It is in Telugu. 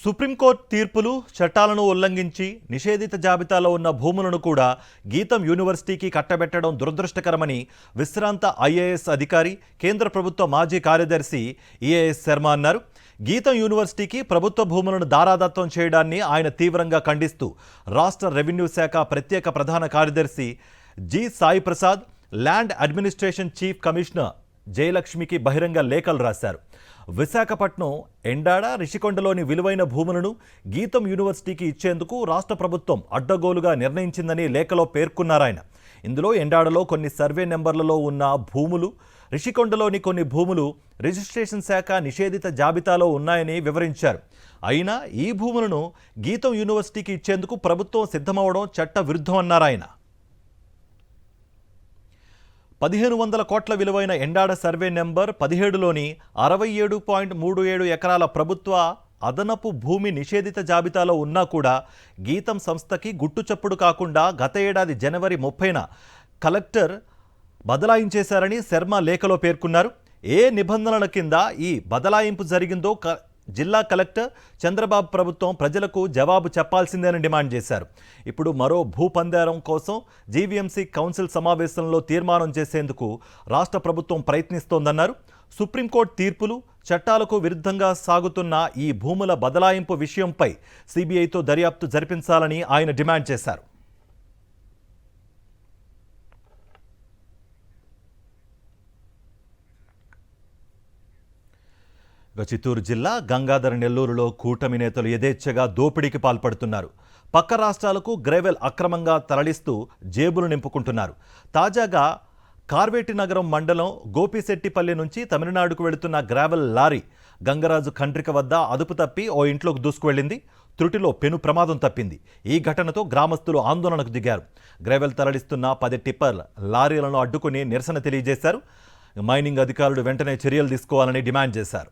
సుప్రీంకోర్టు తీర్పులు చట్టాలను ఉల్లంఘించి నిషేధిత జాబితాలో ఉన్న భూములను కూడా గీతం యూనివర్సిటీకి కట్టబెట్టడం దురదృష్టకరమని విశ్రాంత ఐఏఎస్ అధికారి కేంద్ర ప్రభుత్వ మాజీ కార్యదర్శి ఈఏఎస్ శర్మ అన్నారు. గీతం యూనివర్సిటీకి ప్రభుత్వ భూములను దారాదత్తం చేయడాన్ని ఆయన తీవ్రంగా ఖండిస్తూ రాష్ట్ర రెవెన్యూ శాఖ ప్రత్యేక ప్రధాన కార్యదర్శి G Sai Prasad, land administration chief commissioner జయలక్ష్మికి బహిరంగ లేఖలు రాశారు. విశాఖపట్నం ఎండాడ రిషికొండలోని విలువైన భూములను గీతం యూనివర్సిటీకి ఇచ్చేందుకు రాష్ట్ర ప్రభుత్వం అడ్డగోలుగా నిర్ణయించిందని లేఖలో పేర్కొన్నారాయన. ఇందులో ఎండాడలో కొన్ని సర్వే నెంబర్లలో ఉన్న భూములు, రిషికొండలోని కొన్ని భూములు రిజిస్ట్రేషన్ శాఖ నిషేధిత జాబితాలో ఉన్నాయని వివరించారు. అయినా ఈ భూములను గీతం యూనివర్సిటీకి ఇచ్చేందుకు ప్రభుత్వం సిద్ధమవడం చట్ట విరుద్ధమన్నారాయన. 1500 కోట్ల విలువైన ఎండాడ సర్వే నెంబర్ 17లోని 67.37 ఎకరాల ప్రభుత్వ అదనపు భూమి నిషేధిత జాబితాలో ఉన్నా కూడా గీతం సంస్థకి గుట్టుచప్పుడు కాకుండా గత ఏడాది జనవరి 30న కలెక్టర్ బదలాయించేశారని శర్మ లేఖలో పేర్కొన్నారు. ఏ నిబంధనల కింద ఈ బదలాయింపు జరిగిందో జిల్లా కలెక్టర్ చంద్రబాబు ప్రభుత్వం ప్రజలకు జవాబు చెప్పాల్సిందేనని డిమాండ్ చేశారు. ఇప్పుడు మరో భూపందేరం కోసం జీవీఎంసీ కౌన్సిల్ సమావేశంలో తీర్మానం చేసేందుకు రాష్ట్ర ప్రభుత్వం ప్రయత్నిస్తోందన్నారు. సుప్రీంకోర్టు తీర్పులు, చట్టాలకు విరుద్ధంగా సాగుతున్న ఈ భూముల బదలాయింపు విషయంపై సిబిఐతో దర్యాప్తు జరిపించాలని ఆయన డిమాండ్ చేశారు. చిత్తూరు జిల్లా గంగాధర నెల్లూరులో కూటమి నేతలు యథేచ్ఛగా దోపిడీకి పాల్పడుతున్నారు. పక్క రాష్ట్రాలకు గ్రేవెల్ అక్రమంగా తరలిస్తూ జేబులు నింపుకుంటున్నారు. తాజాగా కార్వేటి నగరం మండలం గోపిశెట్టిపల్లి నుంచి తమిళనాడుకు వెళుతున్న గ్రావెల్ లారీ గంగరాజు ఖండ్రిక వద్ద అదుపు తప్పి ఓ ఇంట్లోకి దూసుకువెళ్లింది. త్రుటిలో పెను ప్రమాదం తప్పింది. ఈ ఘటనతో గ్రామస్తులు ఆందోళనకు దిగారు. గ్రేవెల్ తరలిస్తున్న 10 టిప్పర్ లారీలను అడ్డుకుని నిరసన తెలియజేశారు. మైనింగ్ అధికారులు వెంటనే చర్యలు తీసుకోవాలని డిమాండ్ చేశారు.